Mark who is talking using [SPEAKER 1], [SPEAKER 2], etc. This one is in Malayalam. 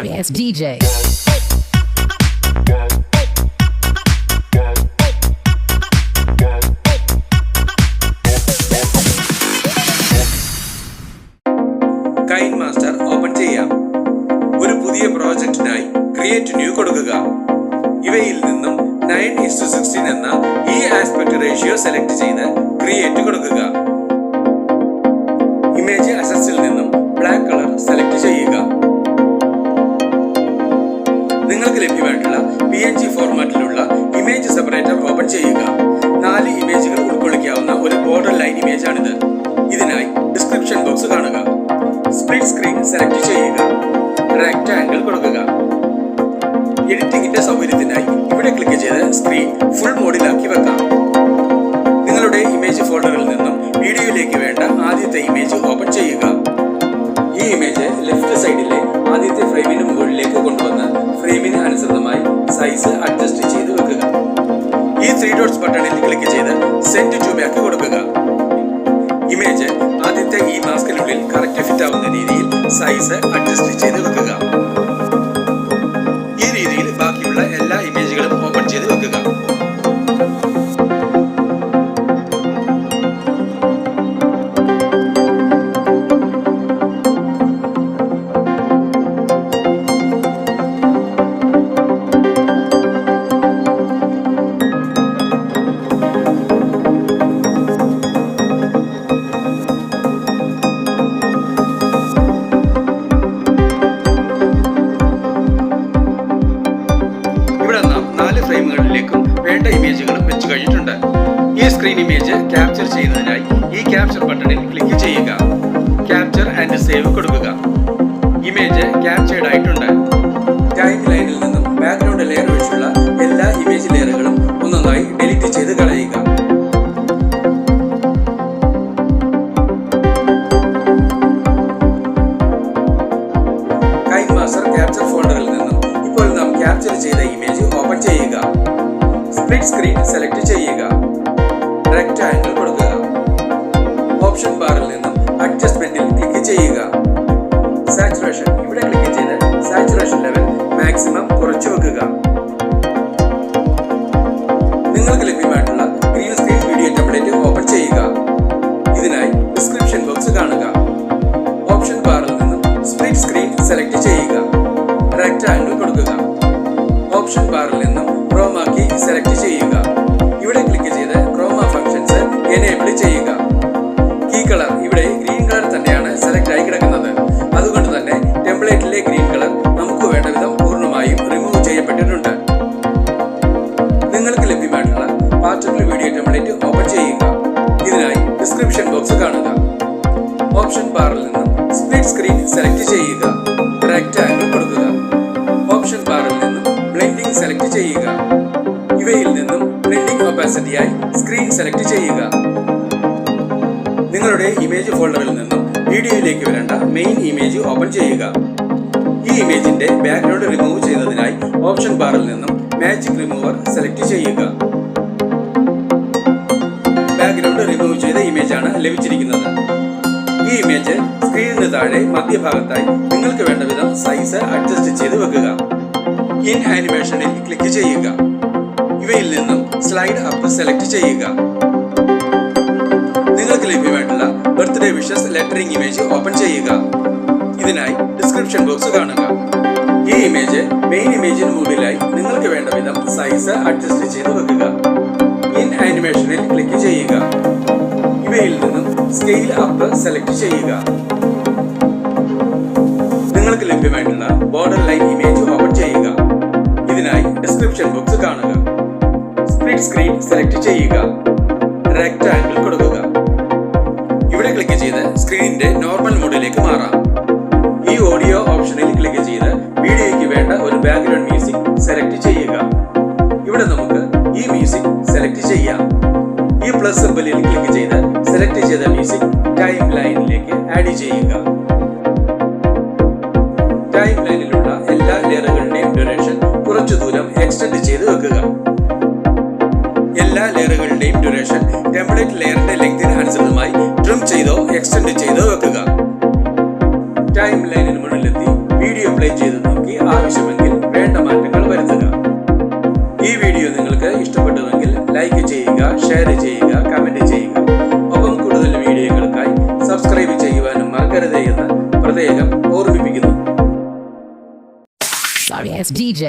[SPEAKER 1] Notorious DJ.
[SPEAKER 2] KineMaster ഓപ്പൺ ചെയ്യാം. ഒരു പുതിയ പ്രോജക്റ്റിനായി ക്രിയേറ്റ് ന്യൂ കൊടുക്കുക. ഇവയിൽ നിന്നും 9:16 എന്ന ഈ ആസ്പെക്ട് റേഷ്യോ സെലക്ട് ചെയ്ത് ക്രിയേറ്റ് കൊടുക്കുക. ഇമേജ് അസസിൽ നിന്നും ബ്ലാക്ക് കളർ സെലക്ട് ചെയ്യുക. നിങ്ങൾക്ക് ലഭ്യമായിട്ടുള്ള PNG ഫോർമാറ്റിലുള്ള ഇമേജ് സെപ്പറേറ്റർ ഓപ്പൺ ചെയ്യുക. 4 ഇമേജുകൾ ഉൾക്കൊള്ളിക്കാവുന്ന ഒരു ബോർഡർ ലൈൻ ഇമേജ് ആണിത്. ഇതിനായി ഡിസ്ക്രിപ്ഷൻ ബോക്സ് കാണുക. സ്പ്ലിറ്റ് സ്ക്രീൻ സെലക്ട് ചെയ്യുക. റെക്ടാങ്കിൾ കൊടുക്കുക. എഡിറ്റിംഗിന്റെ സൗകര്യത്തിനായി ഇവിടെ ക്ലിക്ക് ചെയ്ത് സ്ക്രീൻ ഫുൾ മോഡിലാക്കി വെക്കാം. നിങ്ങളുടെ ഇമേജ് ഫോൾഡറിൽ നിന്നും വീഡിയോയിലേക്ക് വേണ്ട ആദ്യത്തെ ഇമേജ് ഓപ്പൺ ചെയ്യുക. ഈ ഇമേജ് ലെഫ്റ്റ് സൈഡിലെ ആദ്യത്തെ ഫ്രെയിമിന് മുകളിലേക്ക് കൊണ്ടുവന്ന് ഫ്രെയിമിന് അനുസൃതമായി സൈസ് അഡ്ജസ്റ്റ് ചെയ്ത് വെക്കുക. ഈ 3 ഡോട്ട്സ് ബട്ടണിൽ ക്ലിക്ക് ചെയ്ത് സെൻഡ് ടു ബാക്ക് കൊടുക്കുക. ഇമേജ് ആദ്യത്തെ ഈ മാസ്കിനുള്ളിൽ കറക്റ്റ് ഫിറ്റ് ആവുന്ന രീതിയിൽ സൈസ് അഡ്ജസ്റ്റ് ചെയ്ത് വെക്കുക. ഈ രീതിയിൽ ബാക്കിയുള്ള എല്ലാ ഇമേജുകളും ഓപ്പൺ ചെയ്ത് വെക്കുക. ഫ്രെയിമുകളിലേക്കും വേണ്ട ഇമേജുകളും വെച്ച് കഴിഞ്ഞിട്ടുണ്ട്. ഈ സ്ക്രീൻ ഇമേജ് ക്യാപ്ചർ ചെയ്യുന്നതിനായി ഈ ക്യാപ്ചർ ബട്ടണിൽ ക്ലിക്ക് ചെയ്യുക. ക്യാപ്ചർ ആൻഡ് സേവ് കൊടുക്കുക. ഇമേജ് ക്യാപ്ചേർഡ് ആയിട്ടുണ്ട്. ടൈം ലൈനിൽ നിന്നും ബാക്ക്ഗ്രൗണ്ട് ലെയർ ഒഴിച്ചുള്ള എല്ലാ ഇമേജ് ലെയറുകളും ഒന്നൊന്നായി ഡിലീറ്റ് ചെയ്ത് കളയുക. KineMaster ക്യാപ്ചർ ഫോൾഡറിൽ നിന്നും ഇപ്പോൾ നാം ക്യാപ്ചർ ചെയ്ത ഇമേജ് ഓപ്പൺ ചെയ്യുക. സ്പ്ലിറ്റ് സ്ക്രീൻ സെലക്ട് ചെയ്യുക. റെക്ടാങ്കിൾ കൊടുക്കുക. ഓപ്ഷൻ ബാറിൽ നിന്നും അഡ്ജസ്റ്റ്മെന്റിൽ ക്ലിക്ക് ചെയ്യുക. സാച്ചുറേഷൻ ഇവിടെ ക്ലിക്ക് ചെയ്ത് സാച്ചുറേഷൻ ലെവൽ മാക്സിമം കുറച്ചു വെക്കുക. നിങ്ങൾക്ക് ലഭ്യമായിട്ടുള്ള green screen video template open ചെയ്യുക. ഇതിനായി ഡിസ്ക്രിപ്ഷൻ ബോക്സ് കാണുക. ഓപ്ഷൻ ബാറിൽ നിന്നും സ്പ്ലിറ്റ് സ്ക്രീൻ സെലക്ട് ചെയ്യുക. റെക്ടാങ്കിൾ കൊടുക്കുക. ഓപ്ഷൻ ബാറിൽ നിന്നും ക്രോമ കീ സെലക്ട് ചെയ്യുക. ഇവിടെ ക്ലിക്ക് ചെയ്ത് ക്രോമ ഫംഗ്ഷൻസ് എനേബിൾ ചെയ്യുക. കീ കളർ ഇവിടെ ഗ്രീൻ കളർ തന്നെയാണ് സെലക്ട് ആയി കിടക്കുന്നത്. അതുകൊണ്ട് തന്നെ ടെംപ്ലേറ്റിലെ ഗ്രീൻ കളർ നമുക്ക് വേണ്ട വിധം പൂർണ്ണമായും റിമൂവ് ചെയ്യപ്പെട്ടിട്ടുണ്ട്. നിങ്ങൾക്ക് ലഭ്യമായിട്ടുള്ള പാർട്ടിക്കുലർ വീഡിയോ ടെംപ്ലേറ്റ് ഓപ്പൺ ചെയ്യുക. ഇതിനായി ഡിസ്ക്രിപ്ഷൻ ബോക്സ് കാണുക. ഓപ്ഷൻ ബാറിൽ നിന്നും സ്പ്ലിറ്റ് സ്ക്രീൻ സെലക്ട് ചെയ്യുക. റെക്ടാങ്കിൾ കൊടുക്കുക. ഓപ്ഷൻ ബാറിൽ നിന്നും ബ്ലെൻഡിംഗ് സെലക്ട് ചെയ്യുക. ഇവയിൽ നിന്നും ബ്ലെൻഡിംഗ് ഒപ്പാസിറ്റിയായി സ്ക്രീൻ സെലക്ട് ചെയ്യുക. നിങ്ങളുടെ ഇമേജ് ഫോൾഡറിൽ നിന്നും വീഡിയോയിലേക്ക് വരേണ്ട മെയിൻ ഇമേജ് ഓപ്പൺ ചെയ്യുക. ഈ ഇമേജിന്റെ ബാക്ക്ഗ്രൗണ്ട് റിമൂവ് ചെയ്യുന്നതിനായി ഓപ്ഷൻ ബാറിൽ നിന്നും മാജിക് റിമൂവർ സെലക്ട് ചെയ്യുക. ബാക്ക്ഗ്രൗണ്ട് റിമൂവ് ചെയ്ത ഇമേജാണ് ലഭിച്ചിരിക്കുന്നത്. ഈ ഇമേജ് സ്ക്രീനിന് താഴെ മധ്യഭാഗത്തായി നിങ്ങൾക്ക് വേണ്ട വിധം സൈസ് അഡ്ജസ്റ്റ് ചെയ്ത് വെക്കുക. ഇൻ ആനിമേഷനിൽ ക്ലിക്ക് ചെയ്യുക. ഇവയിൽ നിന്നും സ്ലൈഡ് അപ്പ് സെലക്ട് ചെയ്യുക. നിങ്ങൾക്ക് ലഭ്യമായിട്ടുള്ള birthday wishes lettering image open ചെയ്യുക. ഇതിനായി ഡിസ്ക്രിപ്ഷൻ ബോക്സ് കാണുക. ഈ ഇമേജ് മെയിൻ ഇമേജിന് മുകളിലായി നിങ്ങൾക്ക് വേണ്ട വിധം സൈസ് അഡ്ജസ്റ്റ് ചെയ്ത് വെക്കുക. ഇൻ ആനിമേഷനിൽ ക്ലിക്ക് ചെയ്യുക. ഇവയിൽ നിന്നും സ്കെയിൽ അപ്പ് സെലക്ട് ചെയ്യുക. നിങ്ങൾക്ക് ലഭ്യമായിട്ടുള്ള ബോർഡർ ലൈൻ ഇമേജ് ഓപ്പൺ ചെയ്യുക. ഇതിനായി ഡിസ്ക്രിപ്ഷൻ ബോക്സ് കാണുക. സ്പ്ലിറ്റ് സ്ക്രീൻ സെലക്ട് ചെയ്യുക. റെക്ടാങ്കിൾ കൊടുക്കുക. ഇവിടെ ക്ലിക്ക് ചെയ്ത് സ്ക്രീനിന്റെ നോർമൽ മോഡിലേക്ക് മാറാം. ഈ ഓഡിയോ ഓപ്ഷനിൽ ക്ലിക്ക് ചെയ്ത് വീഡിയോയ്ക്ക് വേണ്ട ഒരു ബാക്ക്ഗ്രൗണ്ട് മ്യൂസിക് സെലക്ട് ചെയ്യുക. ഇവിടെ നമുക്ക് ഈ മ്യൂസിക് സെലക്ട് ചെയ്യാം. ഈ പ്ലസ് സിംബലിൽ ക്ലിക്ക് ചെയ്ത് സെലക്ട് ചെയ്ത മ്യൂസിക് ടൈം ലൈനിലേക്ക് ആഡ് ചെയ്യുക. ടൈം ലൈനിലുള്ള എല്ലാ ലെയറുകളുടെയും ഡ്യൂറേഷൻ കുറച്ചു ദൂരം എക്സ്റ്റെൻഡ് ചെയ്ത് വെക്കുക. എല്ലാ ലെയറുകളുടെയും ഡ്യൂറേഷൻ ടെംപ്ലേറ്റ് ലെയറിന്റെ ലെങ്തിന് അനുസൃതമായി ട്രിം ചെയ്തോ എക്സ്റ്റെൻഡ് ചെയ്തോ വെക്കുക. ടൈം ലൈനിന് മുന്നിലെത്തി വീഡിയോ പ്ലേ ചെയ്ത് നോക്കി ആവശ്യമെങ്കിൽ വേണ്ട മാറ്റങ്ങൾ വരുത്തുക. ഈ വീഡിയോ നിങ്ങൾക്ക് ഇഷ്ടപ്പെട്ടുവെങ്കിൽ ലൈക്ക് ചെയ്യുക, ഷെയർ ചെയ്യുക, കമന്റ് ചെയ്യുക. ഒപ്പം കൂടുതൽ വീഡിയോകൾക്കായി സബ്സ്ക്രൈബ് ചെയ്യുവാനും മറക്കരുത് എന്ന് പ്രത്യേകം ഓർമ്മിപ്പിക്കുന്നു.
[SPEAKER 1] Sorry, it's DJ.